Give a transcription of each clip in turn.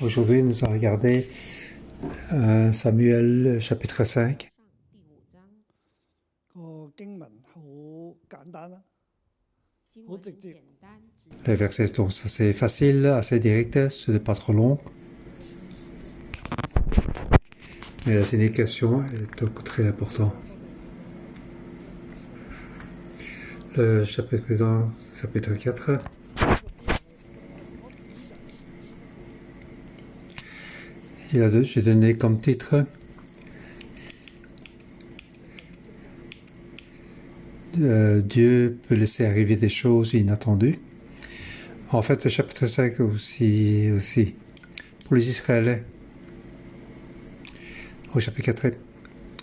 Aujourd'hui, nous allons regarder Samuel chapitre 5. 個經文好簡單啦，好直接。 Les versets sont assez faciles, assez directs, ce n'est pas trop long. Mais la signification est donc très importante. Le chapitre présent, chapitre 4. J'ai donné comme titre Dieu peut laisser arriver des choses inattendues. En fait, le chapitre 5 aussi pour les Israéliens. Au chapitre 4,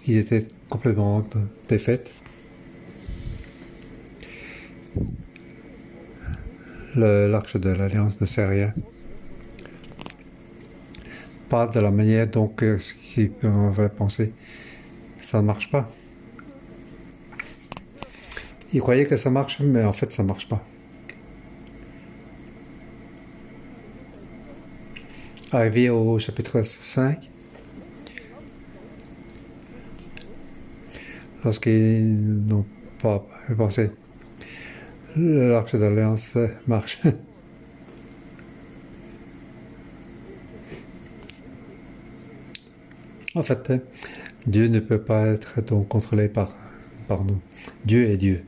ils étaient complètement défaits. L'arche de l'Alliance ne sert à rien. Pas de la manière dont ce qu'on va penser. Ça ne marche pas. Ils croyaient que ça marche, mais en fait, ça ne marche pas. Arrivé au chapitre 5, lorsqu'ils n'ont pas pensé, l'arche de l'Alliance marche. En fait, Dieu ne peut pas être donc contrôlé par nous. Dieu est Dieu.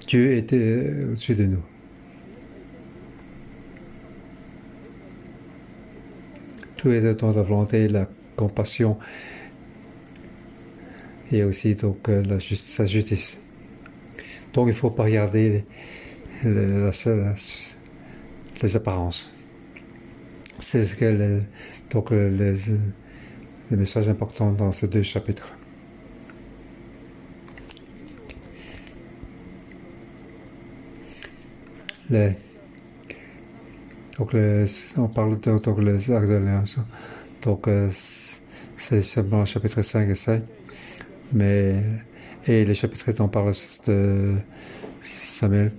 Dieu est au-dessus de nous. Tout est dans la volonté, la compassion et aussi donc sa justice. Donc il ne faut pas regarder les apparences. C'est ce que le message important dans ces deux chapitres. On parle de les actes de l'Alliance. Donc c'est seulement le chapitre 5 et 7. Et les chapitres on parle de Samuel.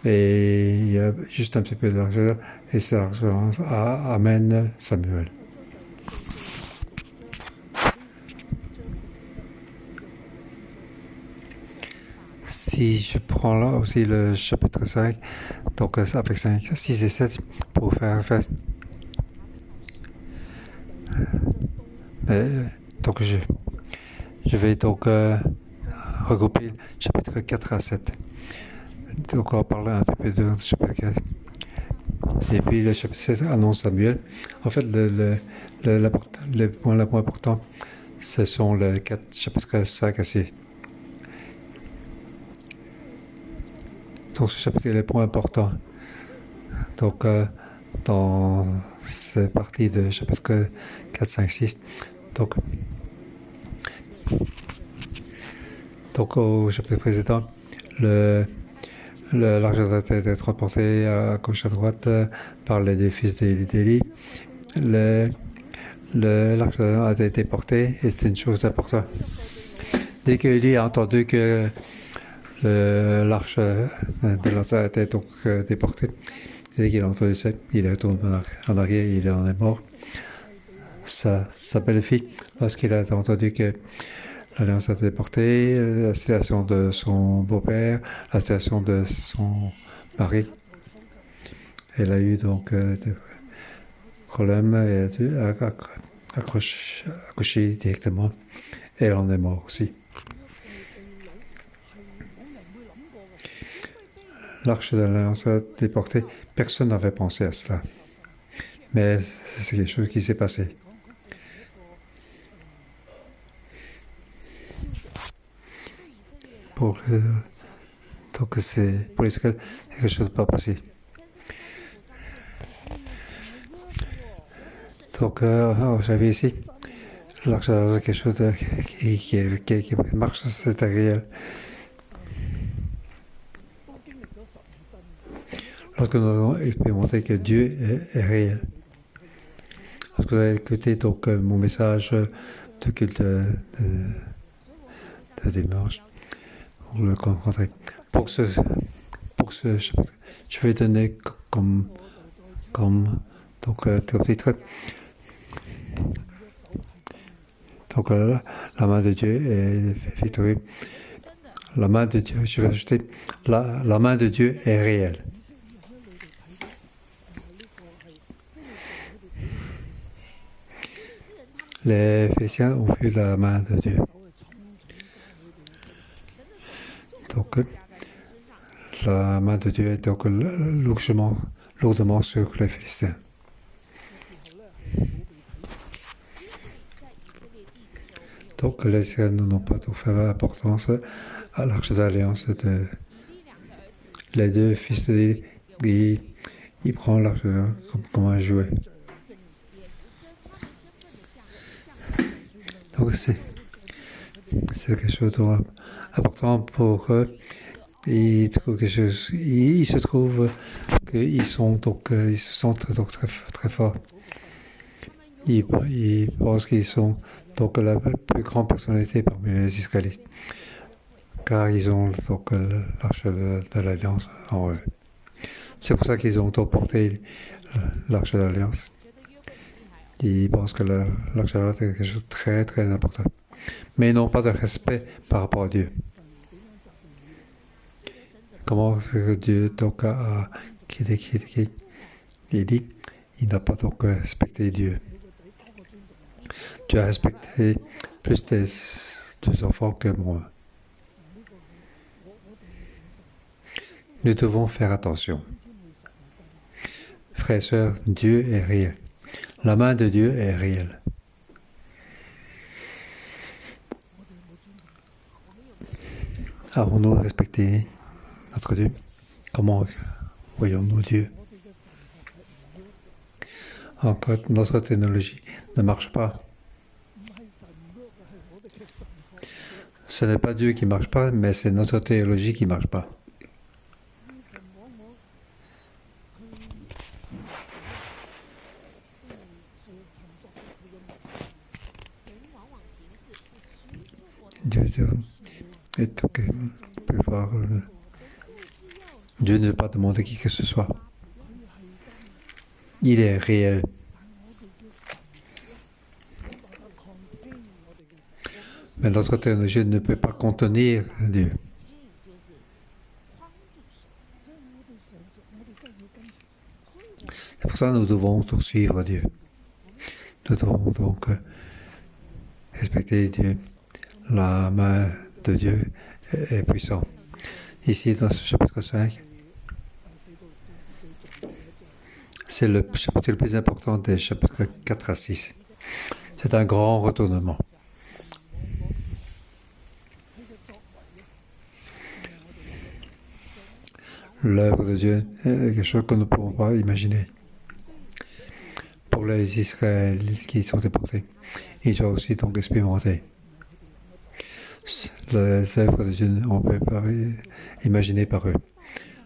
Et il y a juste un petit peu d'argent. Et cet argent amène Samuel. Si je prends là aussi le chapitre 5, donc avec 5, 6 et 7, pour faire. Donc je vais donc regrouper chapitre 4 à 7. Donc on va parler un petit peu de chapitre 4. Et puis le chapitre 7 annonce Samuel. En fait, le point important, ce sont les 4 chapitres 5 à 6. Donc ce chapitre est le point important. Donc dans cette partie de chapitre 4, 5, 6. Donc au chapitre précédent, l'argent a été transporté à gauche à droite par les deux fils d'Élie. L'argent a été porté et c'est une chose importante. Dès qu'Élie a entendu que l'arche de l'Ancien a été donc déportée, dès qu'il a entendu ça, il est retourné en arrière, il en est mort. Sa belle-fille, parce qu'il a entendu que l'Alliance a été déportée, la situation de son beau-père, la situation de son mari. Elle a eu donc des problèmes et a dû accoucher directement. Et elle en est morte aussi. L'arche de l'Alliance a été déportée. Personne n'avait pensé à cela. Mais c'est quelque chose qui s'est passé. Donc c'est pour Israël, c'est quelque chose de pas possible. Donc j'avais ici l'arche de quelque chose qui marche, c'est réel. Lorsque nous avons expérimenté que Dieu est réel. Lorsque vous avez écouté donc mon message de culte de dimanche, vous le comprendrez. Pour ce chapitre, je vais donner comme comme titre. Donc la main de Dieu est figurée. La main de Dieu, je vais ajouter, la main de Dieu est réelle. Les Éphésiens ont vu la main de Dieu. Donc, la main de Dieu est donc lourdement sur les Philistins. Donc, les Israéliens n'ont pas tout fait importance à l'arche d'alliance de les deux fils de Dieu. Il prend l'arche comme un jouet. Donc, c'est quelque chose d'important pour eux. Il se trouve qu'ils sont ils se sentent donc très forts. Ils pensent qu'ils sont donc la plus grande personnalité parmi les Israélites, car ils ont donc l'arche de l'Alliance en eux. C'est pour ça qu'ils ont donc porté l'arche de l'Alliance. Ils pensent que l'arche de l'Alliance est quelque chose de très très important, mais ils n'ont pas de respect par rapport à Dieu. Comment Dieu donc il dit, il n'a pas donc respecté Dieu. Tu as respecté plus tes enfants que moi. Nous devons faire attention. Frères et sœurs, Dieu est réel. La main de Dieu est réelle. Avons-nous respecté notre Dieu? Comment voyons-nous Dieu? En fait, notre technologie ne marche pas. Ce n'est pas Dieu qui ne marche pas, mais c'est notre théologie qui ne marche pas. Dieu ne veut pas demander qui que ce soit. Il est réel. Mais notre théologie ne peut pas contenir Dieu. C'est pour ça que nous devons donc suivre Dieu. Nous devons donc respecter Dieu. La main de Dieu est puissante. Ici, dans ce chapitre 5, c'est le chapitre le plus important des chapitres 4 à 6. C'est un grand retournement. L'œuvre de Dieu est quelque chose que nous ne pouvons pas imaginer. Pour les Israélites qui sont déportés, ils doivent aussi donc expérimenter. Les œuvres de Dieu, on ne peut pas imaginer par eux.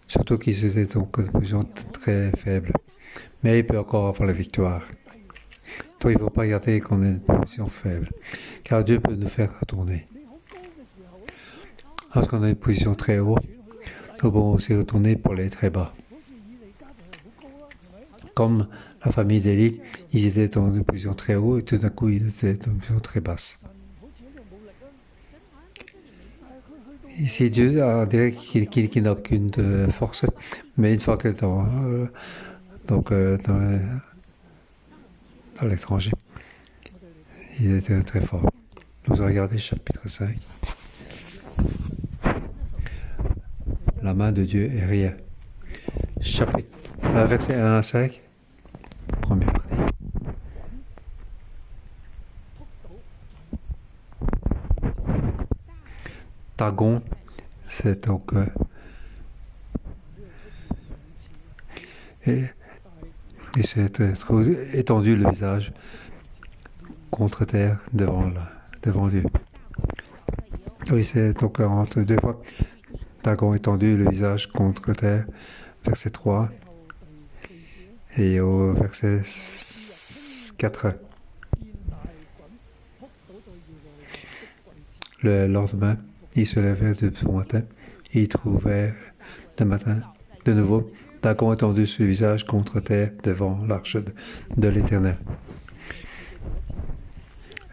Surtout qu'ils étaient donc de position très faible. Mais il peut encore avoir la victoire. Donc il ne faut pas regarder qu'on est une position faible. Car Dieu peut nous faire retourner. Lorsqu'on a une position très haute, nous pouvons aussi retourner pour les très bas. Comme la famille d'Élie, ils étaient dans une position très haute et tout d'un coup ils étaient dans une position très basse. Ici, Dieu a dit qu'il n'a aucune force, mais une fois que dans l'étranger, il était très fort. Nous allons regarder chapitre 5. La main de Dieu est réelle. Verset 1 à 5, première partie. Dagon, c'est donc et s'est étendu le visage contre terre devant Dieu. Oui, c'est donc entre deux fois. Dagon étendu le visage contre terre, verset 3, et au verset 4. Le lendemain, il se levait de bon matin, et il trouvait de De nouveau, Dagon étendu sur le visage contre terre devant l'arche de l'Éternel.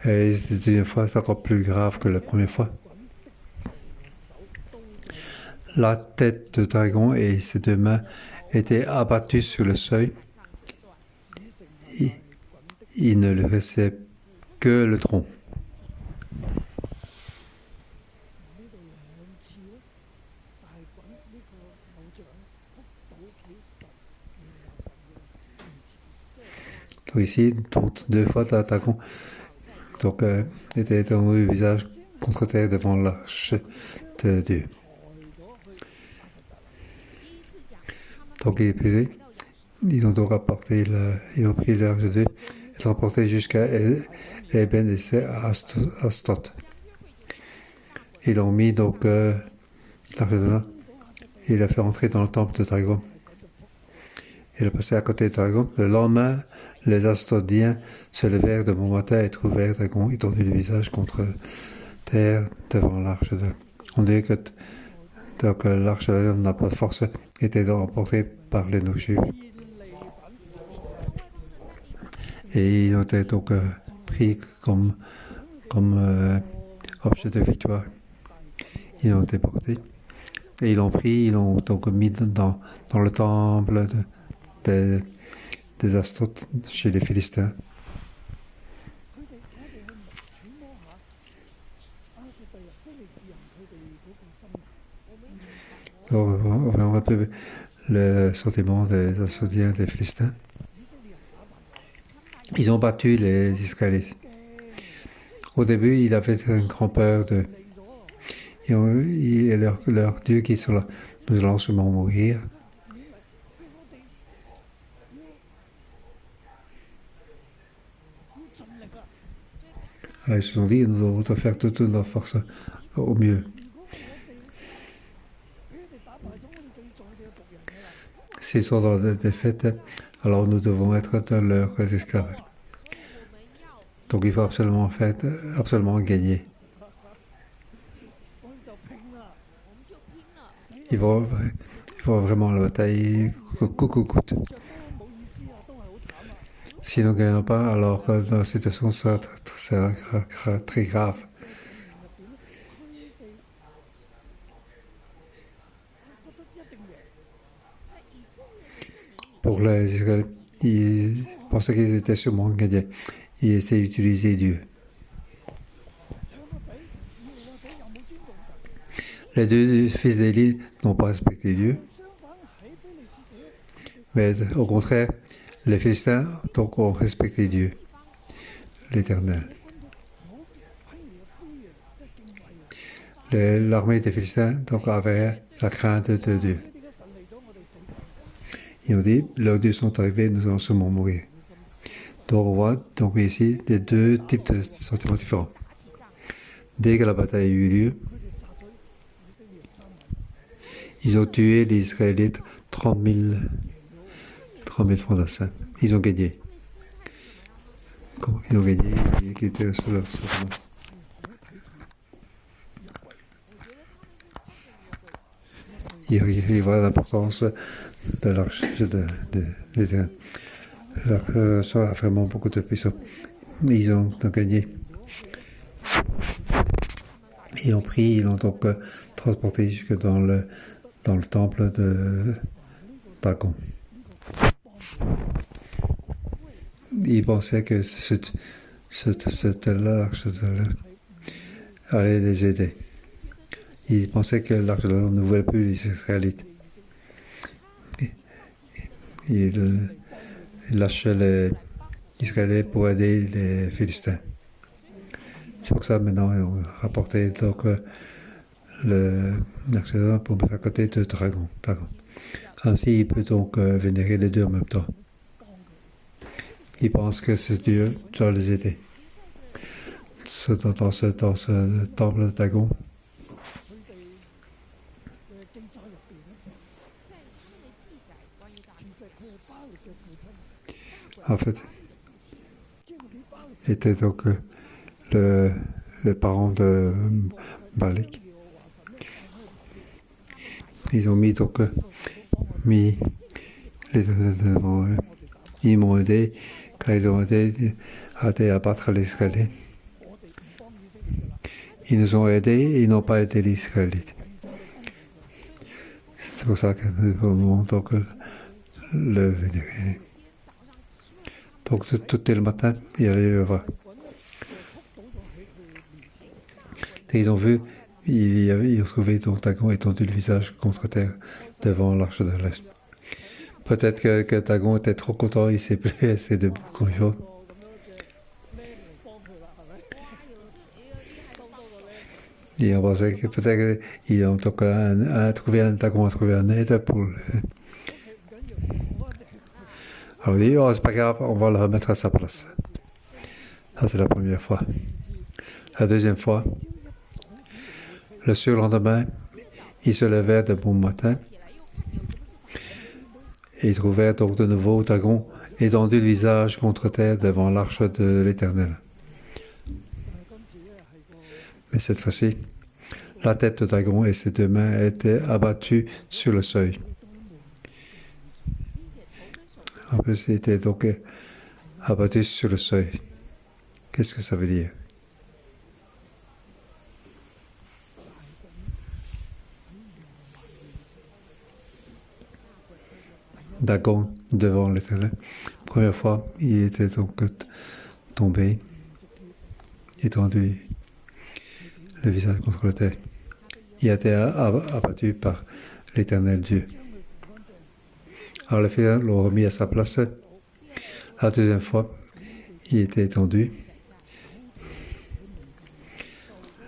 Et c'est une fois encore plus grave que la première fois. La tête de dragon et ses deux mains étaient abattues sur le seuil. Il ne lui restait que le tronc. Donc ici, donc, deux fois Dagon était étendu le visage contre terre devant l'arche de Dieu. Donc ils ont donc apporté ils ont pris l'arche de Dieu et l'ont emporté jusqu'à Eben et Astot. Ils l'ont mis donc l'arche de Dieu. Il l'a fait entrer dans le temple de Dagon. Il est passé à côté de Dagon. Le lendemain, les Astodiens se levèrent de bon matin et trouvèrent Dagon étendu le visage contre terre devant l'arche de Dieu. On dit que donc, l'arche de Dieu n'a pas de force, était donc emportée par les Juifs. Et ils ont été donc pris comme objet de victoire. Ils ont été portés. Et ils l'ont pris, ils l'ont donc mis dans le temple des Astotes chez les Philistins. Alors, on voit un peu le sentiment des Astodiens, des Philistins. Ils ont battu les Israélites. Au début, ils avaient une grande peur de... Et leur Dieu qui sont là, nous allons sûrement mourir. Ils se sont dit, nous devons faire toute notre force au mieux. S'ils sont dans des défaites, alors nous devons être dans leurs esclaves. Donc il faut absolument gagner. Il faut vraiment la bataille coûte. Si nous ne gagnons pas, alors la situation sera très grave. Pour les Israéliens, ils pensaient qu'ils étaient sûrement gagnés. Ils essaient d'utiliser Dieu. Les deux fils d'Élie n'ont pas respecté Dieu. Mais au contraire, les Philistins donc, ont respecté Dieu, l'Éternel. L'armée des Philistins donc, avait la crainte de Dieu. Ils ont dit, leurs dieux sont arrivés, nous allons sûrement mourir. Donc on voit donc, ici les deux types de sentiments différents. Dès que la bataille a eu lieu, ils ont tué les Israélites 30 000 fantassins. Ils ont gagné. Comment ils ont gagné? Ils étaient sur leur nom. Il voit l'importance de l'arche de l'Éternel. L'arche a vraiment beaucoup de puissance. Ils ont gagné. Ils ont pris, ils l'ont donc transporté jusque dans le temple de Dagon. Ils pensaient que cette l'arche allait les aider. Ils pensaient que l'arche de l'Éternel ne voulait plus les Israélites. Ils lâchaient les Israélites pour aider les Philistins. C'est pour ça maintenant ils ont rapporté donc l'arche de l'Éternel pour mettre à côté de Dagon. Ainsi, il peut donc vénérer les deux en même temps. Il pense que ce Dieu doit les aider. Dans ce temple de Dagon, en fait, était donc le parent de Balak. Ils ont mis donc mis l'Éternel devant eux. Ils m'ont aidé quand ils ont aidé à battre les Israélites. Ils nous ont aidés et ils n'ont pas aidé les Israélites. C'est pour ça que nous pouvons donc le vénérer. Donc tout le matin, il allait le voir. Et ils ont vu, ils ont trouvé donc Dagon étendu le visage contre terre devant l'arche de l'Est. Peut-être que Dagon était trop content, il s'est plus resté debout comme il faut. Et on pensait que peut-être qu'ils ont donc trouvé un aide pour le... Alors il dit, oh, c'est pas grave, on va le remettre à sa place. Ça, c'est la première fois. La deuxième fois, le surlendemain, ils se levèrent de bon matin et ils trouvèrent donc de nouveau Dagon étendu le visage contre terre devant l'arche de l'Éternel. Mais cette fois-ci, la tête de Dagon et ses deux mains étaient abattues sur le seuil. En plus, il était donc abattu sur le seuil. Qu'est-ce que ça veut dire? Dagon devant l'Éternel. Première fois, il était donc tombé, étendu le visage contre la terre. Il a été abattu par l'Éternel Dieu. Alors les fidèles l'ont remis à sa place. La deuxième fois, il était étendu.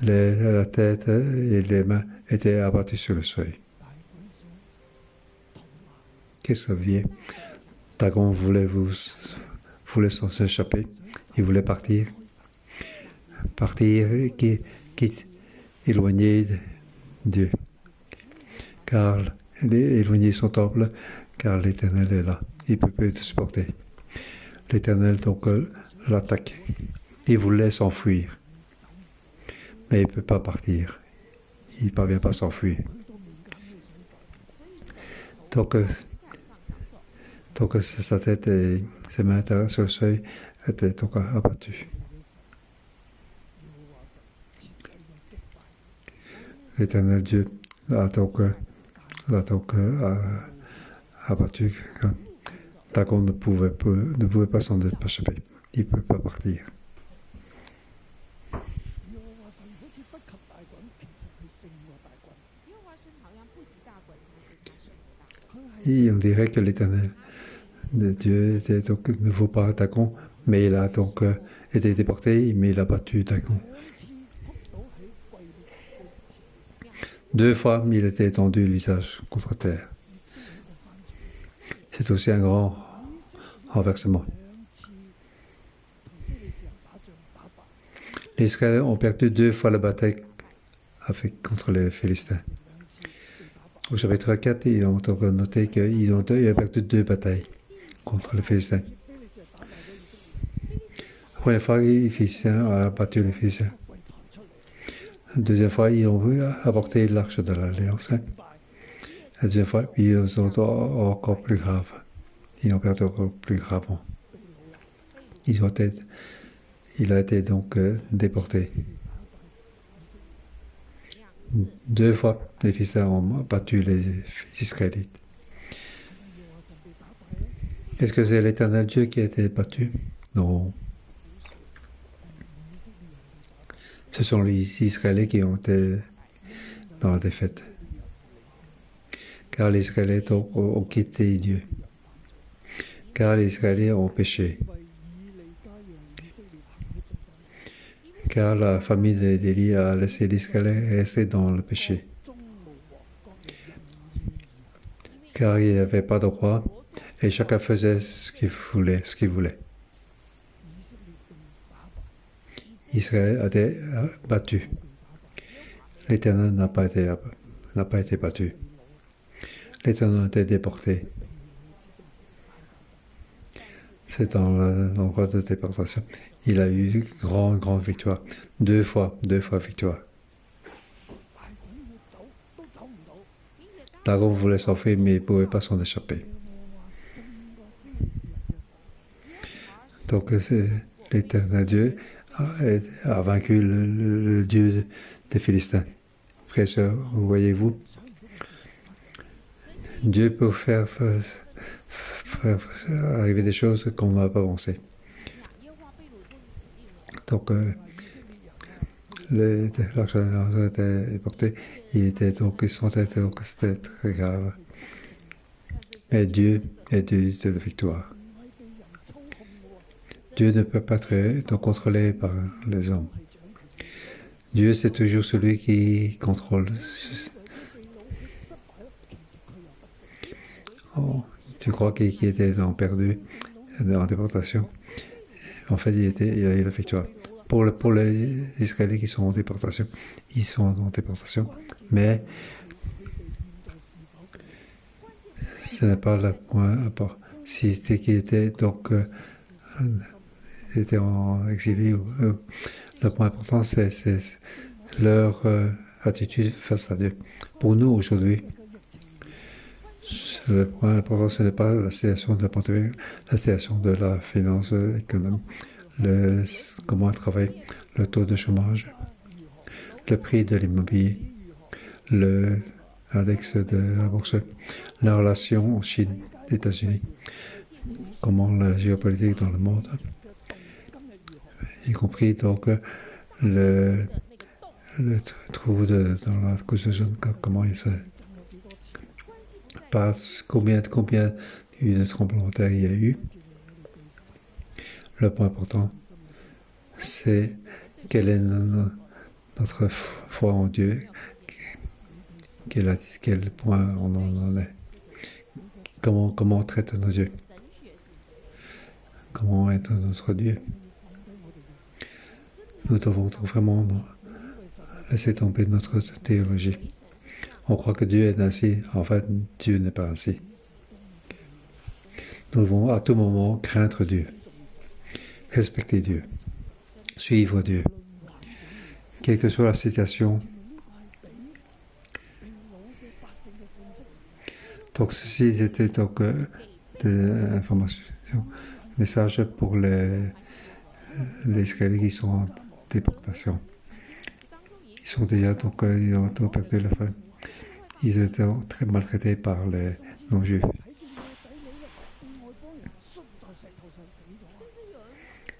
La tête et les mains étaient abattus sur le seuil. Qu'est-ce que ça veut dire? Dagon voulait s'en échapper. Il voulait partir, quitte, éloigné de Dieu. Car éloigner son temple, car l'Éternel est là. Il ne peut plus te supporter. L'Éternel donc l'attaque. Il voulait s'enfuir. Mais il ne peut pas partir. Il ne parvient pas à s'enfuir. Donc sa tête et ses mains sur le seuil étaient donc abattues. L'Éternel Dieu l'a donc abattu. Dagon ne pouvait pas s'en échapper. Il ne peut pas partir. Et on dirait que l'Éternel de Dieu était donc ne vaut pas Dagon, mais il a donc été déporté, mais il a battu Dagon. 2 fois, il était étendu le visage contre terre. C'est aussi un grand renversement. Les Israéliens ont perdu 2 fois la bataille contre les Philistins. Au chapitre 4, ils ont donc noté qu'ils ont perdu 2 batailles contre les Philistins. La première fois, les Philistins ont battu les Philistins. La deuxième fois, ils ont apporté l'arche de l'Alliance. La deuxième fois, ils ont encore plus grave. Ils ont perdu encore plus gravement. Il a été donc déporté. 2 fois, les Philistins ont battu les Israélites. Est-ce que c'est l'Éternel Dieu qui a été battu? Non. Ce sont les Israélites qui ont été dans la défaite. Car les Israélites ont quitté Dieu. Car les Israélites ont péché. Car la famille d'Élie a laissé l'Israélite rester dans le péché. Car il n'y avait pas de roi et chacun faisait ce qu'il voulait. Israël a été battu. L'Éternel n'a pas été battu. L'Éternel a été déporté. C'est dans l'endroit de déportation. Il a eu grande victoire. 2 fois victoire. Dagon voulait s'enfuir, mais il ne pouvait pas s'en échapper. Donc, c'est l'éternel Dieu a vaincu le Dieu des Philistins. Frères et sœurs, voyez-vous, Dieu peut faire arriver des choses qu'on n'a pas pensé. Donc, l'argent était porté, ils sentaient que c'était très grave. Mais Dieu est Dieu de la victoire. Dieu ne peut pas être contrôlé par les hommes. Dieu, c'est toujours celui qui contrôle. Oh, tu crois qu'il était perdu, en déportation? En fait, il a eu la victoire. Pour les Israéliens qui sont en déportation, ils sont en déportation. Mais ce n'est pas le point à part. Si c'était qu'ils étaient étaient en exilé, le point important, c'est leur attitude face à Dieu. Pour nous, aujourd'hui, le point important, ce n'est pas la situation de la pandémie, la situation de la finance économique, comment elle travaille, le taux de chômage, le prix de l'immobilier, l'index de la bourse, la relation en Chine, États-Unis, comment la géopolitique dans le monde, y compris donc le trou dans la Constitution, comment il se passe, combien de tremblements de terre il y a eu. Le point important, c'est quelle est notre foi en Dieu, quel point on en est, comment on traite nos dieux, comment est notre Dieu. Nous devons vraiment laisser tomber notre théologie. On croit que Dieu est ainsi. En fait, Dieu n'est pas ainsi. Nous devons à tout moment craindre Dieu, respecter Dieu, suivre Dieu. Quelle que soit la situation. Donc, ceci était donc des informations, messages pour les Israéliens qui sont en déportation. Ils sont déjà ils ont perdu la faim. Ils étaient très maltraités par les non-juifs.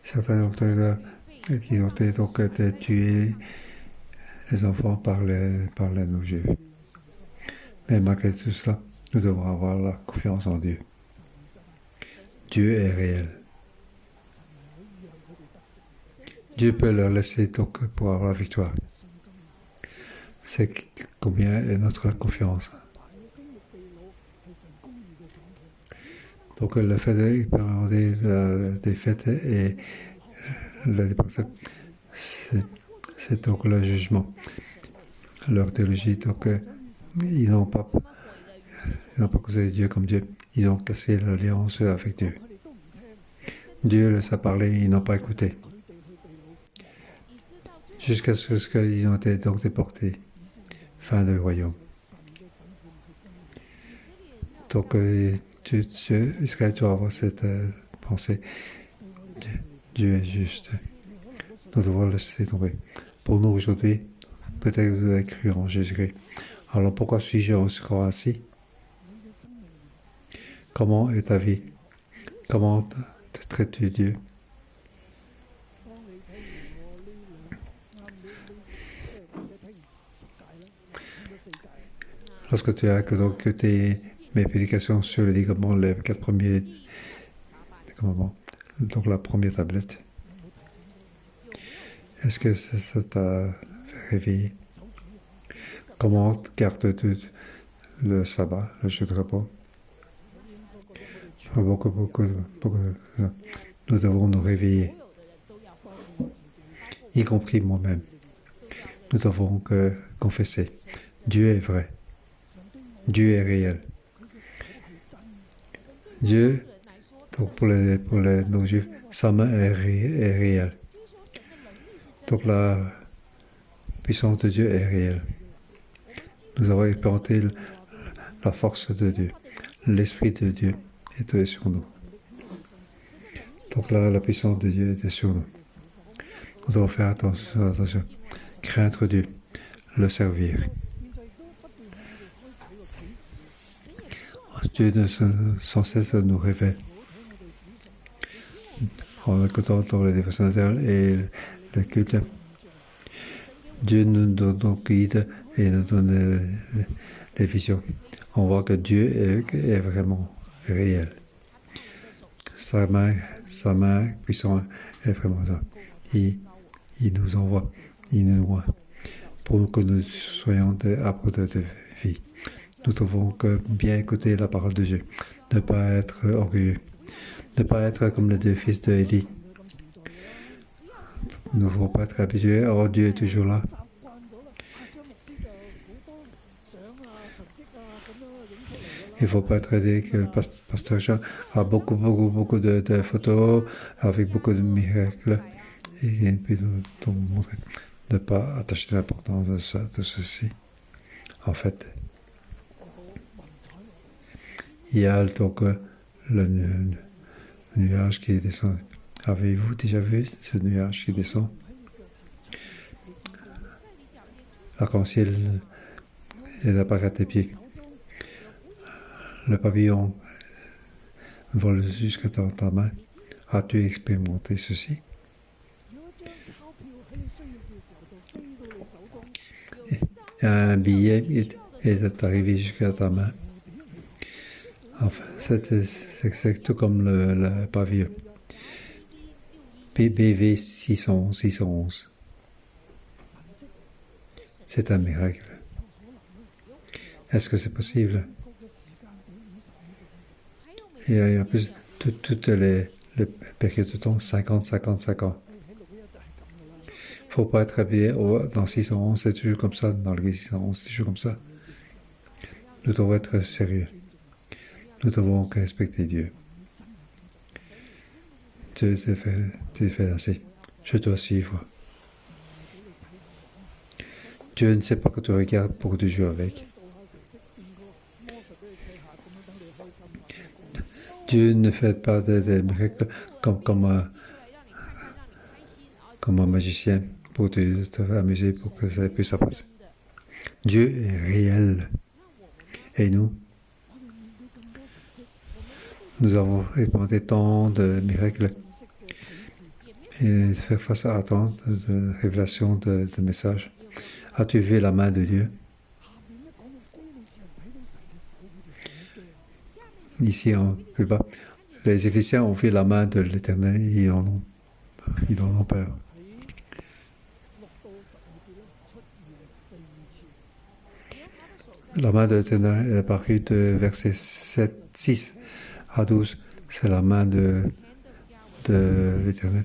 Certains d'entre eux qui ont été tués, les enfants, par les non-juifs. Mais malgré tout cela, nous devons avoir la confiance en Dieu. Dieu est réel. Dieu peut leur laisser pour avoir la victoire. C'est combien est notre confiance. Donc le fait d'expérimenter la défaite et la déportation, c'est donc le jugement. Leur théologie, donc ils n'ont pas causé Dieu comme Dieu. Ils ont cassé l'alliance avec Dieu. Dieu les a parlé, ils n'ont pas écouté. Jusqu'à ce qu'ils ont été donc déportés. Fin du royaume. Donc, Israël doit avoir cette pensée. Dieu est juste. Nous devons le laisser tomber. Pour nous aujourd'hui, peut-être que vous avez cru en Jésus-Christ. Alors pourquoi suis-je encore ainsi? Comment est ta vie? Comment te traites-tu Dieu? Lorsque tu as mes prédications sur les 10 commandements, les 4 premiers commandements, donc la première tablette, est-ce que ça t'a fait réveiller? Comment gardes-tu le sabbat, le jour de repos? Beaucoup. Nous devons nous réveiller, y compris moi-même. Nous devons confesser. Dieu est vrai. Dieu est réel. Dieu, donc pour les non-juifs, sa main est réelle. Donc la puissance de Dieu est réelle. Nous avons expérimenté la force de Dieu, l'Esprit de Dieu était sur nous. Donc là, la puissance de Dieu était sur nous. Nous devons faire attention, craindre Dieu, le servir. Dieu sans cesse nous révèle. En écoutant les dévotionnels et le culte, Dieu nous donne guide et nous donne les visions. On voit que Dieu est vraiment réel. Sa main puissante est vraiment là. Il nous envoie, il nous voit pour que nous soyons des apôtres de vie. Nous devons que bien écouter la parole de Dieu, ne pas être orgueilleux, ne pas être comme les deux fils de Élie. Nous ne devons pas être habitués. Oh, Dieu est toujours là. Il ne faut pas être dit que le pasteur Jean a beaucoup de photos avec beaucoup de miracles. Et puis nous montrer de ne pas attacher l'importance de ceci. En fait, il y a donc le nuage qui descend. Avez-vous déjà vu ce nuage qui descend? L'arc-en-ciel apparaît à tes pieds. Le papillon vole jusqu'à ta main. As-tu expérimenté ceci? Un billet est arrivé jusqu'à ta main. Enfin, c'est tout comme le pavillon. PBV 611. C'est un miracle. Est-ce que c'est possible? Et en plus, toutes les périodes de temps, 50. Il ne faut pas être habillé dans 611, c'est toujours comme ça. Dans le 611, c'est toujours comme ça. Nous devons être sérieux. Nous devons respecter Dieu. Tu fais assez. Je dois suivre. Dieu ne sait pas que tu regardes pour que tu joues avec. Dieu ne fait pas des miracles comme un magicien pour te amuser, pour que ça puisse se passer. Dieu est réel. Et nous avons expérimenté tant de miracles. Et faire face à tant de révélations, de messages. As-tu vu la main de Dieu? Ici, en plus bas, les Éphésiens ont vu la main de l'Éternel et ils en ont peur. La main de l'Éternel est apparue de versets 6 à 12. C'est la main de l'Éternel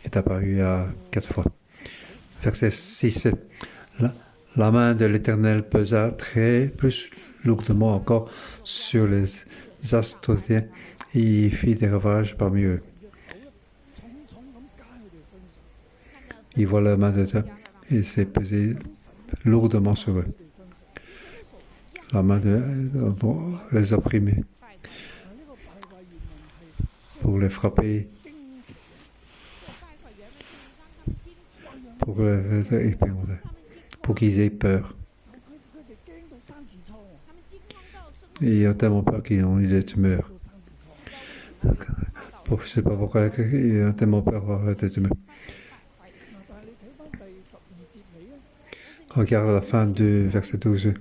est apparue à 4 fois. Verset 6. La main de l'Éternel pesa plus lourdement encore sur les Astrotiens et il fit des ravages parmi eux. Il voit la main de Dieu et s'est pesé lourdement sur eux. La main de les opprimer pour les frapper, pour qu'ils aient peur. Et ils ont tellement peur qu'ils ont eu des tumeurs. Je ne sais pas pourquoi ils ont tellement peur d'avoir des tumeurs. Regarde la fin du verset 12.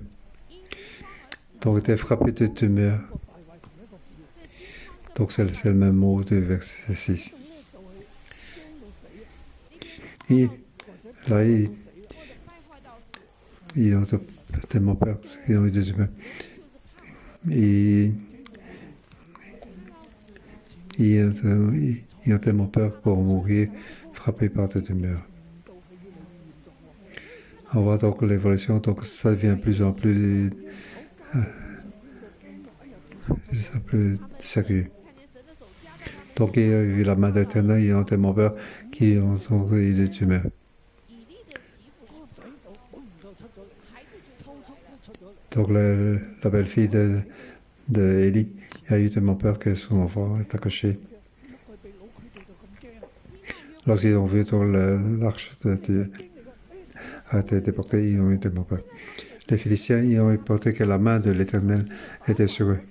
Donc, tu es frappé de tumeur. Donc, c'est le même mot du verset 6. Et là, ils ont tellement peur qu'ils ont eu des tumeurs. Et ils ont tellement peur pour mourir, frappés par des tumeurs. On voit donc l'évolution, donc ça devient de plus en plus sérieux. Donc il a vu la main de l'Éternel, ils ont tellement peur qu'ils ont eu des tumeurs. Donc la belle-fille de Élie a eu tellement peur que son enfant est accouché. Lorsqu'ils ont vu donc l'arche de Dieu a été déportée, ils ont eu tellement peur. Les Philistins, ils ont reporté que la main de l'Éternel était sur eux.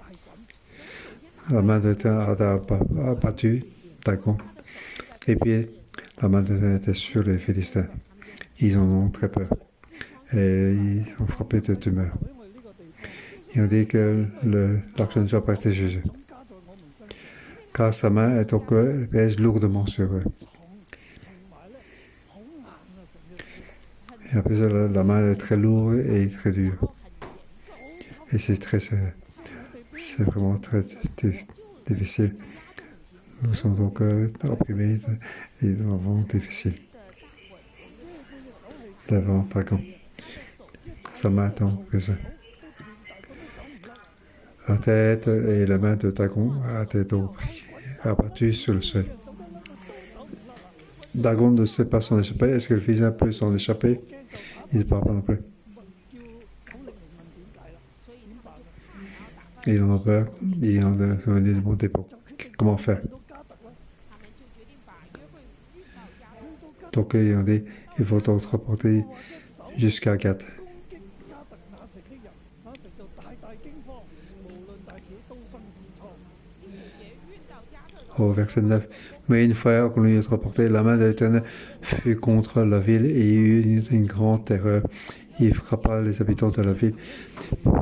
La main de l'Éternel a battu Dagon. Et puis, la main de l'Éternel était sur les Philistins. Ils en ont très peur. Et ils ont frappé de tumeur. Ils ont dit que l'arche ne soit pas restée chez eux. Car sa main est donc pèse lourdement sur eux. Et après ça, la main est très lourde et très dure. Et c'est vraiment très difficile. Nous sommes donc opprimés et vraiment difficiles. Devant Dagon. Sa main donc que ça. La tête et la main de Dagon a été donc abattues sur le sol. Dagon ne sait pas s'en échapper. Est-ce que le Philistin peut s'en échapper? Il ne parle pas non plus. Ils en ont peur. Ils ont demandé comment faire. Donc ils ont dit, il faut donc reporter jusqu'à Gath. Au verset 9. Mais une fois qu'on lui eut reporté, la main de l'Éternel fut contre la ville et il y eut une grande terreur. Il frappa les habitants de la ville.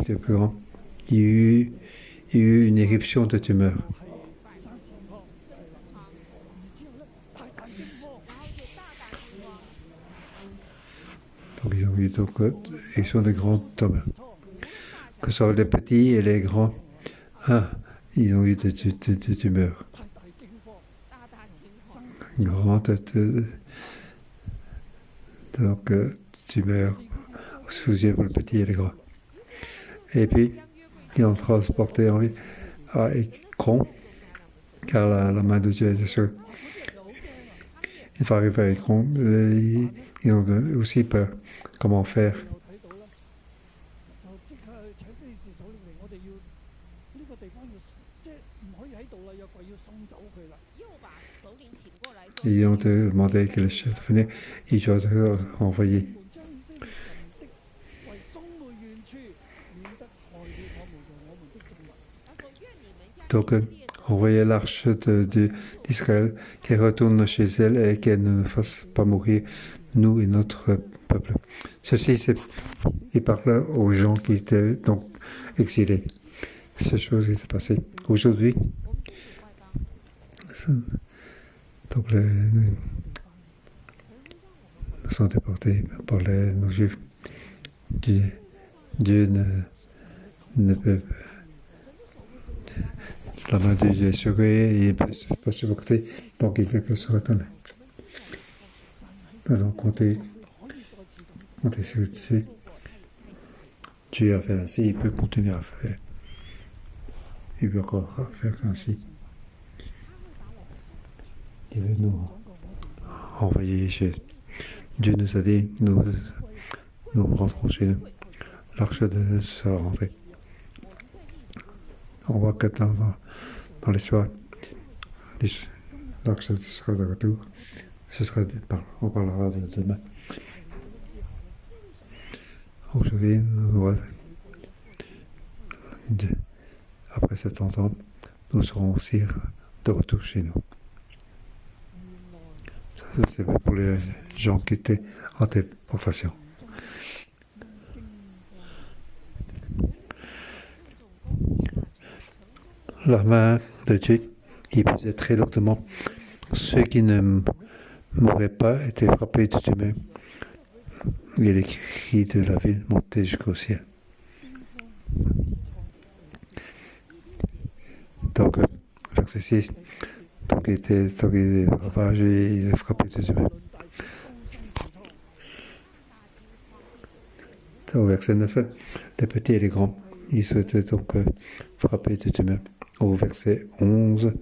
C'était plus grand. Il y eut une éruption de tumeur. Donc ils ont eu donc éruption de grandes tumeurs. Que ce soit les petits et les grands, ils ont eu des tumeurs. Grande donc tumeur sous pour le petit et le gras. Et puis ils ont transporté à Écron, car la main de Dieu était sur eux. Une fois arrivé à Écron, ils ont aussi peur. Comment faire? Ils ont demandé que le chef venait, ils doivent envoyer. Donc, envoyez l'arche d'Israël, qu'elle retourne chez elle et qu'elle ne nous fasse pas mourir, nous et notre peuple. Ceci, il parle aux gens qui étaient donc exilés. Ces choses qui s'est passées. Aujourd'hui, donc nous sont déportés par nos Juifs. Dieu ne peut pas. La main de Dieu est sur eux et il ne peut pas supporter, donc il veut que ce soit retourné. Alors comptez sur Dieu. Dieu a fait ainsi, il peut continuer à faire. Il peut encore faire ainsi. Il veut nous envoyer chez Dieu. Nous a dit, nous rentrons chez nous. L'arche sera rentrée. On voit que dans l'histoire, l'arche sera de retour. On parlera de demain. Aujourd'hui, après 70 ans, nous serons aussi de retour chez nous. Ça, c'est pour les gens qui étaient en déportation. La main de Dieu, il pesait très lourdement. Ceux qui ne mouraient pas étaient frappés de tumeur. Et les cris de la ville montaient jusqu'au ciel. Donc, verset 6, donc il était ravagé et il est frappé de tumeur. Au verset 9, les petits et les grands, ils étaient donc frappés de tumeur. Au verset 11,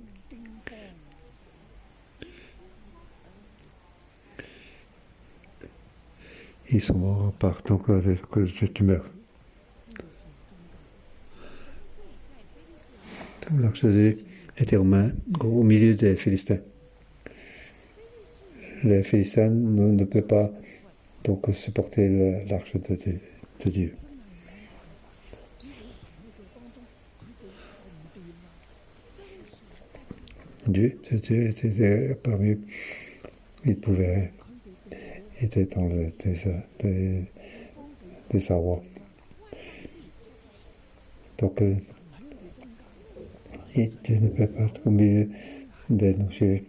ils sont morts par donc de tumeur. l'arche de Dieu était au milieu des Philistins. Les Philistins ne peuvent pas donc supporter l'arche de Dieu. Dieu était parmi eux. Il était dans le désarroi. Donc, et Dieu ne peut pas être au milieu de nos yeux.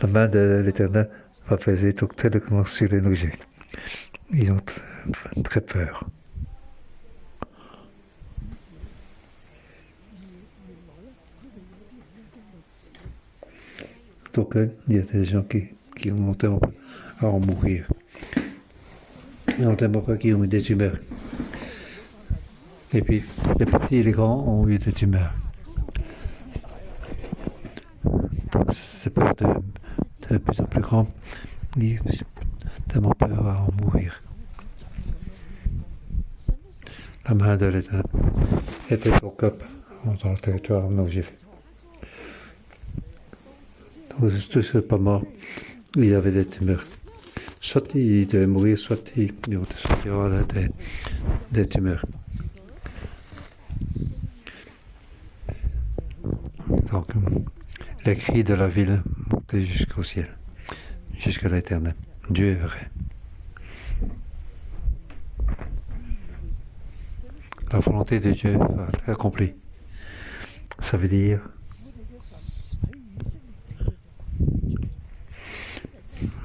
La main de l'Éternel va peser tout tellement sur les nos yeux. Ils ont très peur. Donc, il y a des gens qui ont tellement peur à en mourir. Ils ont tellement peur qu'ils ont eu des tumeurs. Et puis, les petits et les grands ont eu des tumeurs. Donc, c'est peur de plus en plus grand. Ils ont tellement peur à en mourir. La main de l'Éternel était au cap dans le territoire non juif. Tous ceux pas morts, ils avaient des tumeurs. Soit ils devaient mourir, soit ils ont des tumeurs. Donc, les cris de la ville montaient jusqu'au ciel, jusqu'à l'Éternel. Dieu est vrai. La volonté de Dieu va être accomplie. Ça veut dire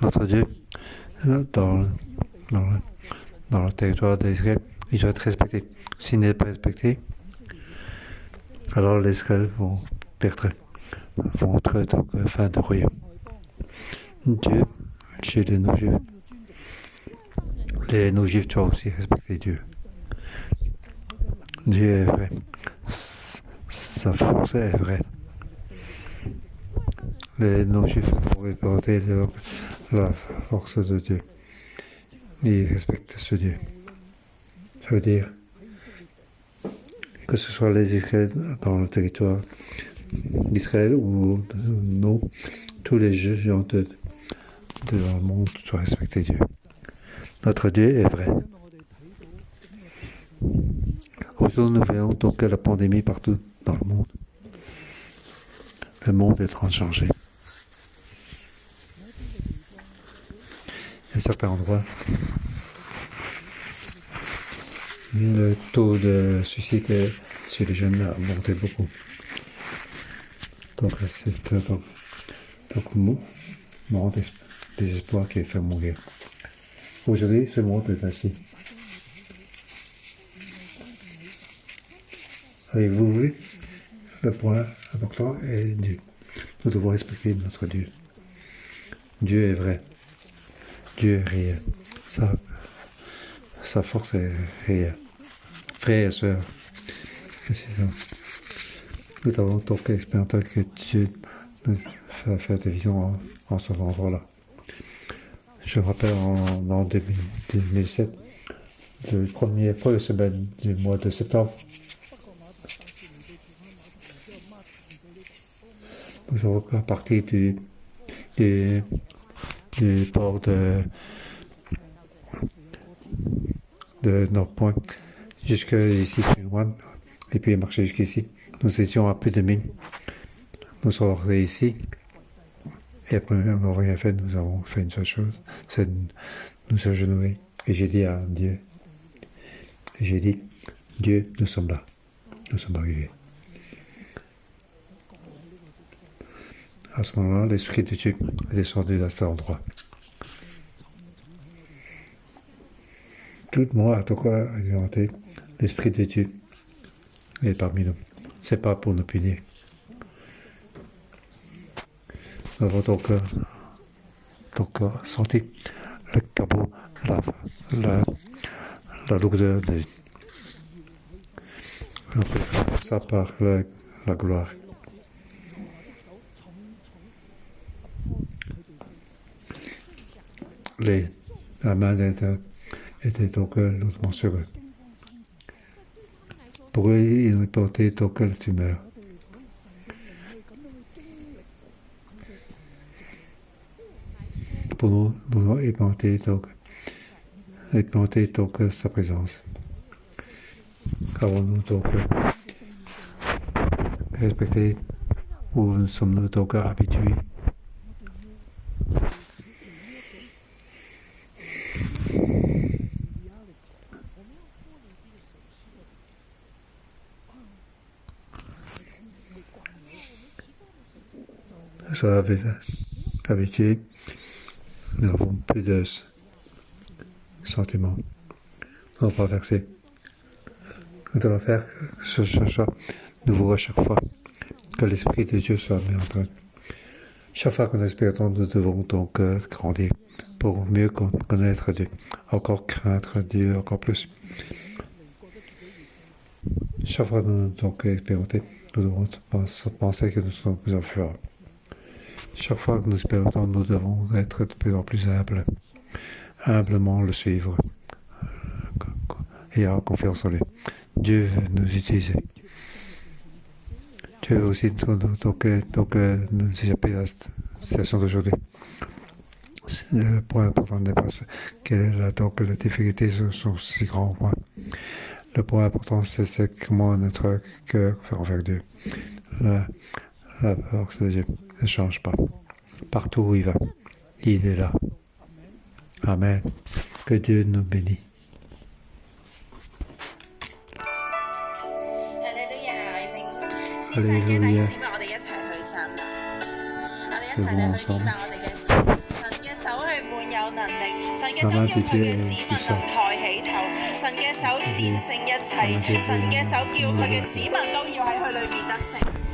notre Dieu, dans le territoire d'Israël, il doit être respecté. S'il n'est pas respecté, alors les Israël vont entrer dans la fin de royaume. Dieu, chez les non-juifs, les non-juifs doivent aussi respecter Dieu. Dieu est vrai. Sa force est vraie. Les non-juifs doivent représenter la force de Dieu. Ils respectent ce Dieu. Ça veut dire que ce soit les Israéliens dans le territoire d'Israël ou non, tous les gens de le monde doivent respecter Dieu. Notre Dieu est vrai. Aujourd'hui, nous voyons donc la pandémie partout dans le monde. Le monde est en train de changer. À certains endroits, le taux de suicide chez les jeunes a monté beaucoup. Donc c'est mon désespoir qui fait mourir. Aujourd'hui, ce monde est ainsi. Avez-vous vu? Le point important est Dieu. Nous devons respecter notre Dieu. Dieu est vrai. Dieu est réel. Sa force est réelle. Frères et sœurs, nous avons donc expérimenté que Dieu nous fait faire des visions en cet endroit-là. Je me rappelle en 2007, la première semaine du mois de septembre, nous avons parti du port de Nord-Point jusqu'ici, et puis marcher jusqu'ici. Nous étions à plus de 1000. Nous sommes rentrés ici. Et après, nous n'avons rien fait. Nous avons fait une seule chose, c'est nous agenouiller. Et j'ai dit à Dieu, Dieu, nous sommes là. Nous sommes arrivés. À ce moment-là, l'Esprit de Dieu est descendu à cet endroit. Tout moi, en tout cas, alimenté, l'Esprit de Dieu est parmi nous. C'est pas pour nous punir. Nous avons donc senti le cabot, la lourdeur de ça par la gloire. La main était donc lourdement sur eux. pour éponger donc la tumeur. Pour nous devons éponger donc sa présence. Avons-nous donc respecté ou sommes-nous donc habitués? Soit habitué, nous n'avons plus de sentiments. Nous n'allons pas verser. Nous allons faire ce choix nouveau à chaque fois que l'Esprit de Dieu soit mis en train. Chaque fois que nous espérons, nous devons donc grandir pour mieux connaître Dieu, encore craindre Dieu encore plus. Chaque fois que nous donc expérimenté, nous devons penser que nous sommes plus influents. Chaque fois que nous expérimentons, nous devons être de plus en plus humbles, humblement le suivre et avoir confiance en lui. Dieu veut nous utiliser. Dieu veut aussi nous échapper à la situation d'aujourd'hui. Le point important n'est pas que les difficultés sont si grands au point. Le point important, c'est comment notre cœur fait envers Dieu. La force de Dieu ne change pas. Partout où il va, il est là. Amen. Que Dieu nous bénisse. Alléluia. Faisons ensemble. La main de Dieu est puissante.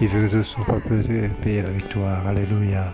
Il veut que son peuple paye la victoire. Alléluia.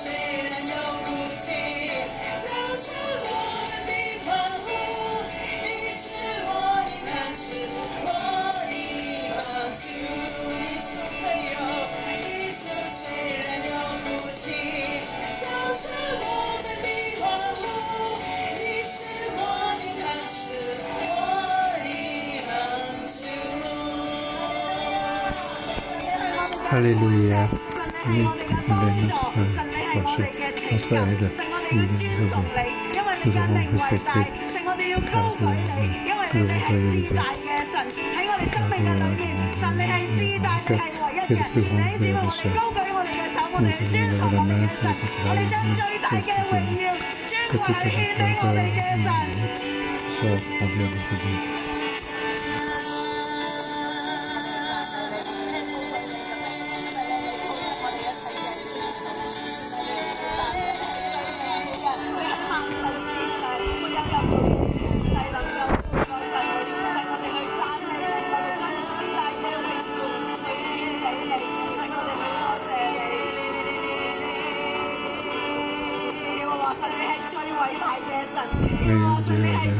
虽然有哭泣，早晨我们的欢呼，你是我的磐石，我的帮助。你是谁哟？你是虽然有哭泣，早晨我们的欢呼，你是我的磐石，我的帮助。哈利路亞，神你係我哋嘅幫助，神你係我哋嘅拯救，神我哋要尊崇你，因為你嘅名為大，神我哋要高舉你，因為你係至大嘅神，喺我哋生命嘅裏邊，神你係至大，你係唯一嘅，你只要我哋高舉我哋嘅手，我哋尊崇我哋嘅神，我哋將最大嘅榮耀尊貴去獻俾我哋嘅神。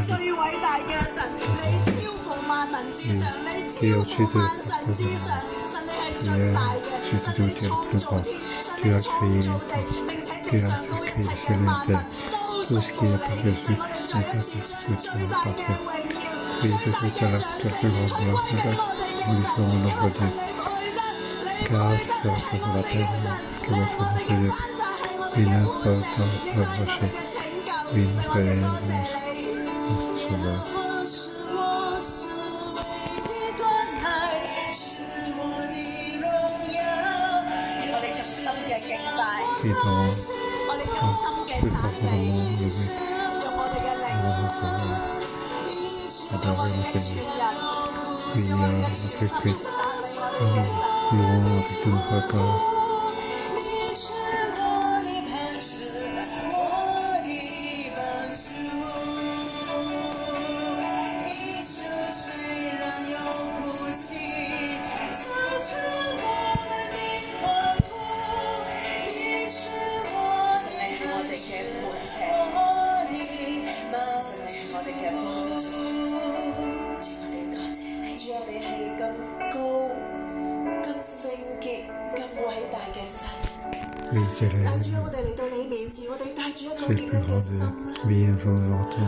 最偉大嘅神，你超乎萬民之上，你超乎萬神之上，神你係最大嘅，神你創造天，神你創造地，並且地上高一切嘅萬民都屬乎你，神我哋再一次將最大嘅榮耀、最大嘅掌聲歸俾我哋嘅神，因為神你配得，你配得係我哋嘅神，你係我哋嘅山寨，係我哋嘅磐石，亦都係我哋嘅拯救，神我哋多謝你。我是我是唯一的愛，是我的榮耀。我哋更深嘅敬拜，我哋更深嘅讚美，用我哋嘅靈，我哋嘅全人，用我哋嘅全心讚美我哋嘅神。帶住我哋嚟到你面前，我哋帶住一個點樣嘅心咧？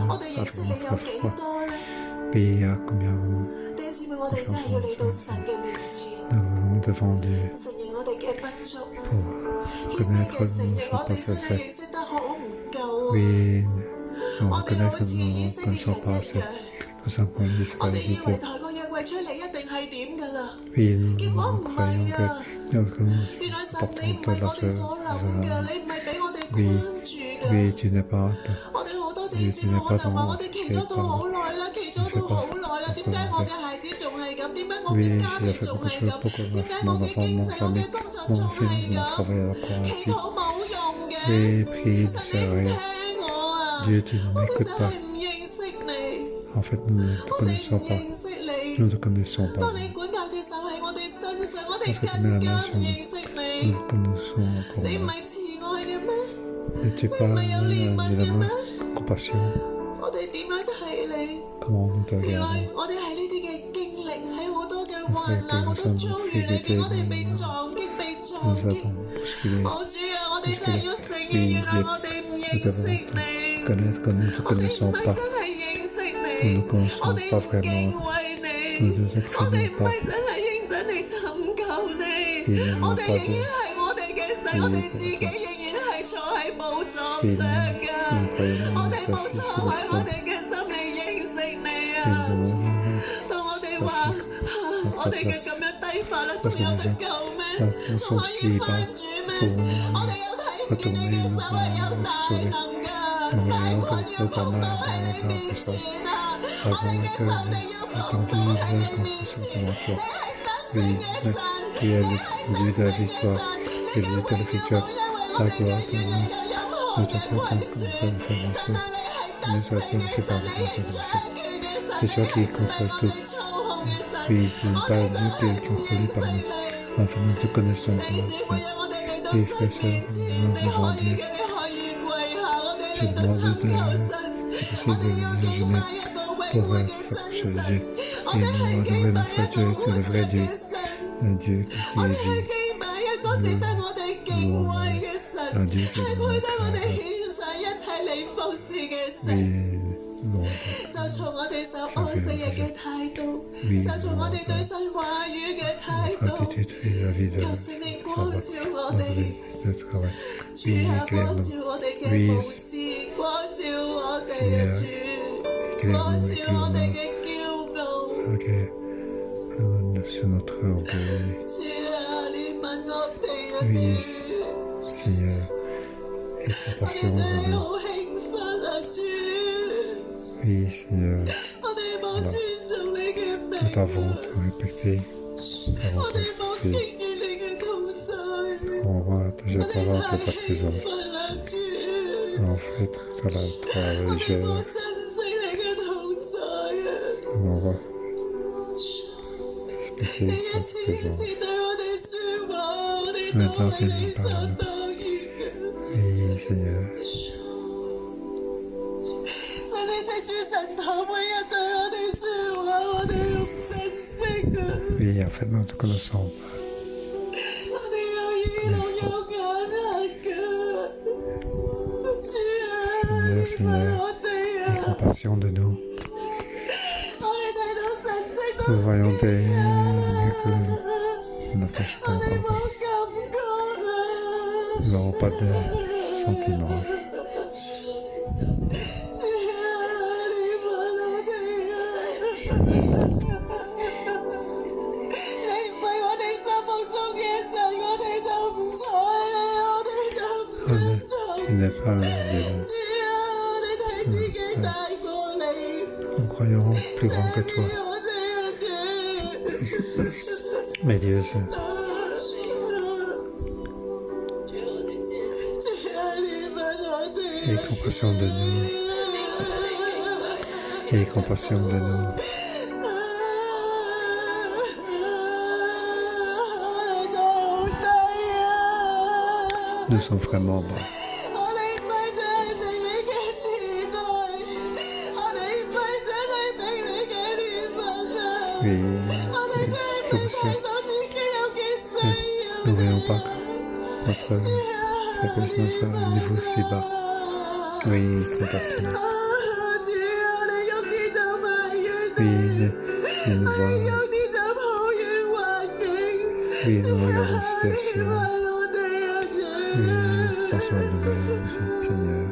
我哋認識你有幾多咧？弟兄姊妹，我哋真係要嚟到神嘅面前，承認我哋嘅不足，謙卑嘅承認我哋真係認識得好唔夠啊！我哋好似以色列人一樣，我哋以為抬個約櫃出嚟一定係點㗎啦，結果唔係啊！原來神你唔係我哋所諗嘅，你唔係俾我哋關注嘅。我哋好多弟兄姊妹，我就話我哋祈咗禱好耐啦，祈咗禱好耐啦，點解我嘅孩子仲係咁？點解我嘅家庭仲係咁？點解我嘅經濟、我嘅工作仲係咁？祈禱冇用嘅，神你唔聽我啊！我哋真係唔認識你，我哋唔認識你。當你管教嘅手喺我哋身上，我哋更加唔認識你。你唔係慈愛嘅咩？你唔係有憐憫嘅咩？我哋點樣睇你？原來我哋喺呢啲嘅經歷，喺好多嘅患難、好多遭遇裏邊，我哋被撞擊。主啊，我哋真係要承認，原來我哋唔認識你，我哋唔係真係認識你，我哋唔敬畏你，我哋唔係真係認真地尋求你，我哋仍然係我哋嘅神，我哋自己仍然係坐喺寶座上㗎，我哋冇錯喺我哋嘅心嚟認識你啊！當我哋話我哋嘅咁樣低法啦，仲有得救咩？仲可以翻主咩？我哋有睇唔見你嘅手係有大能㗎，大軍要攻到喺你面前啊！我哋嘅仇敵要攻到喺你面前，你係得勝嘅神，你係得勝嘅神，你嘅榮耀唔因為我哋嘅軟弱有任何嘅虧損，神啊，你係得勝嘅神，你係掌權嘅神，你係不能我哋操控嘅神，我哋都係認識你。弟兄姊妹，讓我哋嚟到到 Oui, 神 frères et sœurs, 面前， nous 你 avons 可以 dit, 嘅，你可以跪下，我哋 j'ai 嚟到 demandé 尋求 de, 神。 si 我 possible, 哋有 de 敬拜 jeûner 一個永 pour 活嘅 s'approcher 真 de 神， Dieu. 我 Et 哋 nous 係 adorer 敬拜 notre 一 Dieu, 個 c'est 活 le 着 vrai 嘅 Dieu, 神。 un Dieu 我 qui 哋 est 係 vie, 敬拜一個值得我哋敬畏嘅神， un Dieu 係 qui est 配得我 notre 哋獻上一切嚟服侍嘅神。 oui, Lord, 就從我哋守安息日嘅態度， oui, 就從我哋 Lord, 對神話語嘅態 notre 度， attitude vis-à-vis de 求聖靈光 sa 照我 notre 哋， de travail. 主 Oui, 啊，光 éclaire-nous, 照我哋嘅 oui, 無知，光照我哋嘅主，光照我哋嘅驕傲。 ok, sur notre orgueil. 主啊，憐憫我哋啊， Oui, 主， Seigneur, et 我哋 compassion 對 envers 你 nous. 好興奮啊，主， Oui, Seigneur, 我哋冇尊重你嘅名 nous t'avons 啊， respecté, 我哋冇 t'avons 經 respecté. 驗你嘅同在。 On va attacher 我 par 哋 là 太 de ta 興 présence. 奮啦，主！ En fait, tout à la 我 toi 哋 légère. 冇珍惜你嘅同在啊！ On va 你 respecter 一 ta 次一 présence. 次對我哋説話，我哋都 Maintenant, 係 tu 理 nous 所 parles. 當然嘅。 Oui, Seigneur. 神你藉住神堂每日對我哋説話，我哋要珍惜啊！ Oui, en fait, nous ne te connaissons pas. 我哋有耳聾有眼瞎嘅，主啊， Seigneur, 憐 Seigneur, 憫我哋 aie 啊！ compassion de nous. 我哋睇到神跡 Nous 都 voyons des 唔 miracles. 得 Notre 我哋 instinct, 冇感覺啊！ nous n'avons pas de sentiments. 主啊，憐憫我哋啊！你唔係我哋心目中嘅神，我哋就唔睬你，我哋就唔尊重 Il n'est pas le Dieu. 主啊，我哋睇自己大過你， Nous croyons plus grand que 你 toi. 我哋啊，主！ Mais Dieu, c'est 主啊，憐憫我哋 aie 啊！ compassion de nous. Aie compassion de nous. 我哋就好低啊！ Nous sommes vraiment bas. 我哋唔係真係明你嘅慈愛，我哋唔係真係明你嘅憐憫啊！ Oui, 我哋真係未睇到自己有幾需要 nous ne 你 voyons 啊！ pas notre faiblesse, notre niveau si bas. Oui, compassion. 主啊，你用啲就埋怨 Oui, 你， nous 我哋 voyons. 用啲就抱怨環境， Oui, 主 nous 啊， regardons la 憐 situation. 憫我哋啊，主！ Oui, pensons à nous-mêmes, Seigneur.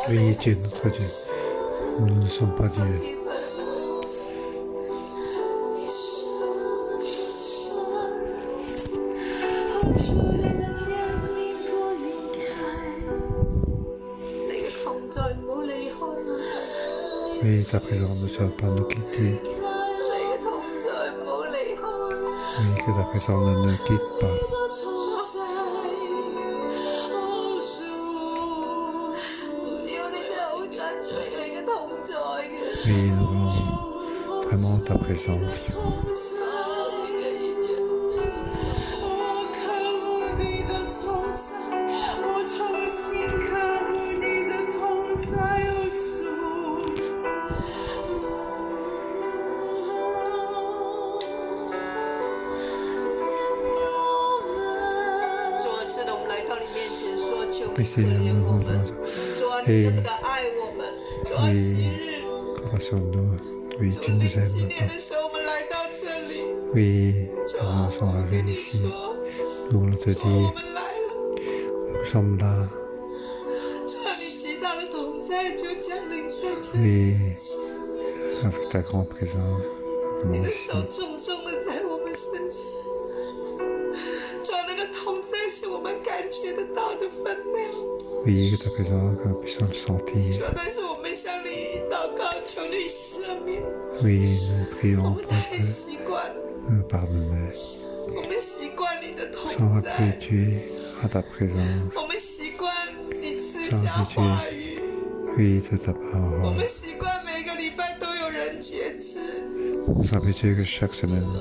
Oui, tu es notre Dieu. Nous ne sommes pas Dieu. Oui, ta présence ne soit pas nous quitter. Oui, que ta présence ne nous quitte pas. Oui, nous voulons vraiment ta présence. Oui, Seigneur, nous voulons. Et oui, compassion-nous. Oui, tu nous aimes. Oui, nous sommes arrivés ici. Nous voulons te dire, nous sommes là. Oui, avec ta grande présence, nous ici. Oui, que ta présence, que nous puissions le sentir. Oui, nous prions pour que nous pardonner. Nous sommes habitués à ta présence. Nous sommes habitués, oui, de ta parole. Nous sommes habitués que chaque semaine,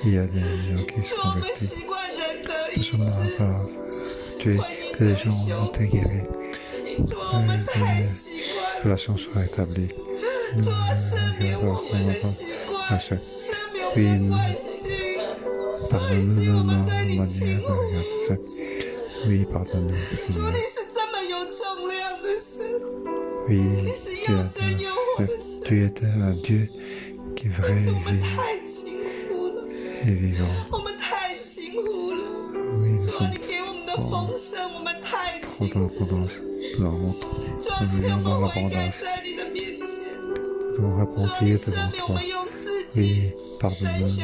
il y a des gens qui se convertissent. Nous sommes habitués que les gens ont été guéris. Que les relations soient rétablies. Nous regardons oui, pardonne-nous nos manières de regarder. Oui, pardonne-nous, Seigneur. Oui, tu es un Dieu qui est vrai et vivant. Oui, nous sommes trop dans l'abondance. Nous vivons dans l'abondance. Nous devons repentir devant toi. Oui, pardonne-nous.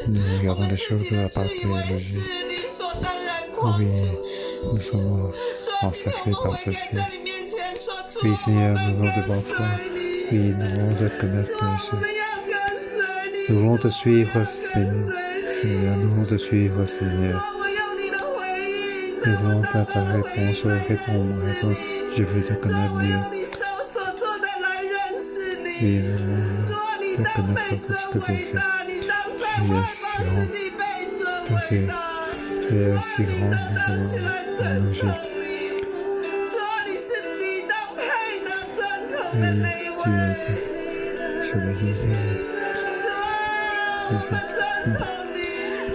Nous regardons les choses de la part de Dieu. Oui, nous sommes ensacrés par ceci. Oui, Seigneur, nous voulons devant toi. Oui, nous voulons te connaître, Jésus. Nous voulons te suivre, Seigneur. Nous voulons te suivre, Seigneur. Nous voulons ta réponse. Réponds-moi. Je veux te connaître mieux. Oui, nous voulons te connaître pour ce que tu fais. Tu es si grand, nous voulons nous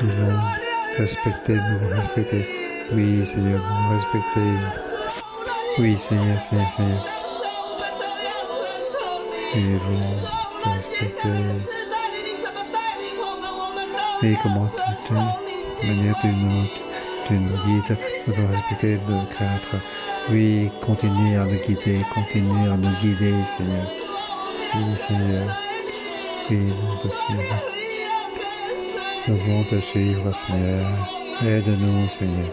nous voulons respecter. Oui, Seigneur, nous voulons respecter. Oui, Seigneur. Et nous voulons respecter. Et comment tu manière tu nous guides, nous devons respecter le Créateur. Oui, continue à nous guider, Seigneur. Oui, Seigneur. Oui, nous voulons te suivre, Seigneur. Aide-nous, Seigneur.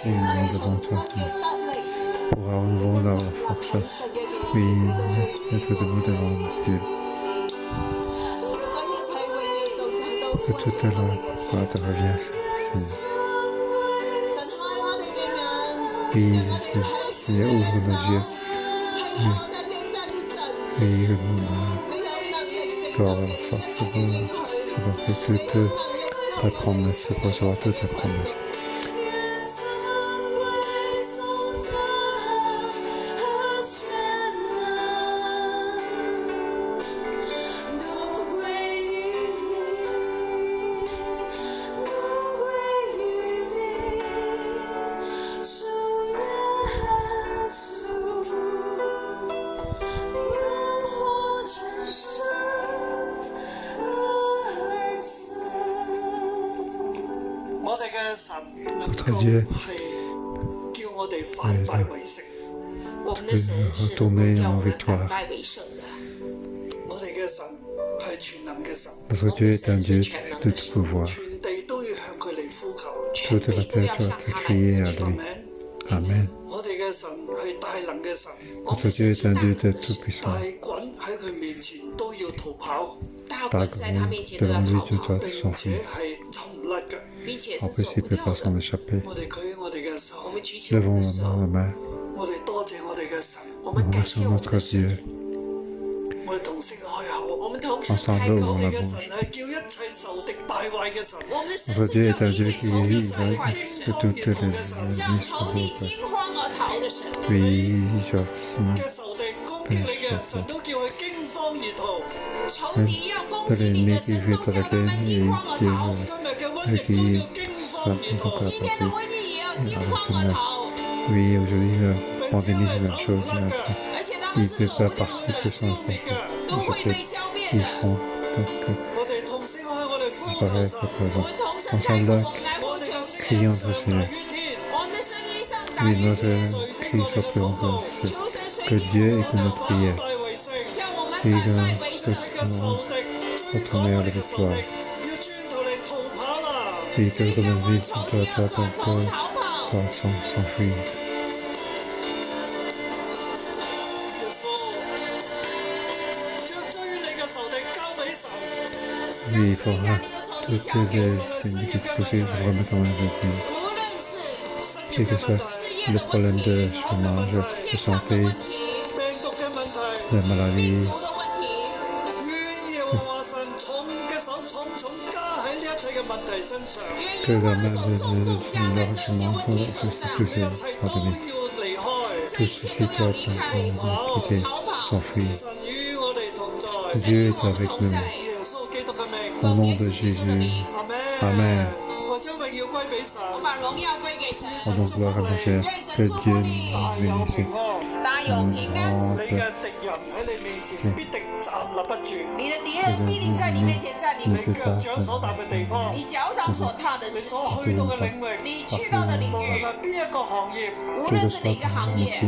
Et nous devons toi pour avoir nouveau la force. Oui, être debout devant Dieu. Que toute la gloire te revient, Seigneur. Oui, Seigneur, ouvre nos yeux. Oui, que nous gloire et force pour supporter toutes ta promesse, pour recevoir toutes ta promesse. notre Dieu 係叫我哋反敗為勝。我們的神是能夠叫我們反敗為勝的。我哋嘅神係全能嘅神， Notre Dieu est un Dieu de tout pouvoir. 全地都要向佢嚟呼求。 Toute la terre doit crier à lui. Amen. 我哋嘅神係大能嘅神， Notre Dieu est un Dieu de tout 大 puissant. 滾喺佢面前都要逃跑，大 Par 滾在他面前都要 devant 逃 lui, tu 跑， dois 並且 s'enfuir. 係走唔甩嘅。並且 En 是走 plus, il 不 ne peut 掉 pas 的。 s'en échapper. 我哋舉起我哋嘅手，我們舉起我們 Levons 的 la 手， main. 我哋多謝我哋嘅神，我們 Nous 感謝 remercions 我們 notre 的神， Dieu. 我哋同聲開口。我們同聲開 Ensemble, 口。我 on 哋 la 嘅 bouche. 神係叫一切仇敵敗壞嘅神，我們的神 Notre 是 Dieu 叫 est un 一 Dieu 切 qui 仇敵 guérit 敗壞的神， de toutes les 向仇敵 mises. 驚慌而逃的神。 Oui, je 嘅仇敵攻擊你嘅神都叫佢驚慌而逃。仇敵要攻擊你的神都叫他們驚慌而逃。今日嘅瘟疫都要驚慌而逃。今天的瘟疫也要驚慌而逃。 Oui, aujourd'hui, la 明知 pandémie, c'est 係 la 走 même 唔 chose. 甩嘅， 而且他們 Ils 是 ne 走 peuvent 不 pas 掉 partir 的， que sans 都 ils 會被消滅 ils 的。 seront. Donc, 我哋同聲開，我哋呼求 apparaît 神。 à 我 présent. 們同聲開口，我們來呼我哋求嘅神。 Crions 聲 au 上大 Seigneur. 於天， 我們的聲音上大 Oui, 於 notre 天， cri soit plus haut que 求神垂 que 聽 Dieu 我們 écoute 的 notre 禱告， prière. 敗為勝。叫我們 Et 反 que 敗為勝。嘅仇敵追趕我哋嘅仇敵，要轉頭嚟逃跑啦！ Et 所以 que 讓 comme 我 la 們 vie 仇 doit 敵要 pas 轉頭 attendre 逃跑。 doit s'enfuir. 耶穌將追你嘅仇敵交俾神， Oui, il faudra toutes les signes qui se poursuivent remettre en œuvre. 無論是 Quel que soit le problème de chômage, de santé, 病毒嘅問題， la maladie, 毒的問題，願耶和華神重嘅手重重加喺呢一切嘅問題身上， 願 que 耶和 la 華的 main 手重重加在這些 largement 問題身上， tous 呢一切 ces 都 pandémies. 要離開。這一切都要離開， quitter, 逃跑。 s'enfuir. 神與我哋同在， Dieu 與 est 我們 avec 同 nous. 在， 耶穌基督嘅名， Au 奉 nom 耶 de 穌基督的 Jésus, 名，阿門。 Amen. 我將榮耀歸俾神，我把榮耀歸給神， Rendons gloire à mon Seigneur, que Dieu nous 大有 bénisse. 平安。大有平安。 你嘅敵人喺你面前必定站立不住，你的敵人必定在你面前站立不你住，腳掌所踏嘅地方，你腳掌所踏的你之地，所去到嘅領域，你去到的領無論域，係邊一個行業，無 Quel 論 que 是 soit 哪個 ton 行業， métier,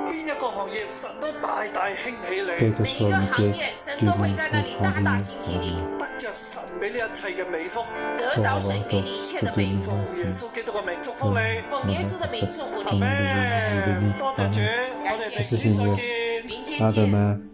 邊一個行業，神都大大興起 quel 你， que 每一 soit 個 le 行 métier, 業，神 Dieu 都會 nous 在那裡大大興起你， prend 得着神俾呢一切嘅美福。得着神給你一切的美福。耶穌基督嘅名祝福你，奉耶穌的名祝福阿你，門。多謝主，我哋明天再見。明天 À 見。 demain.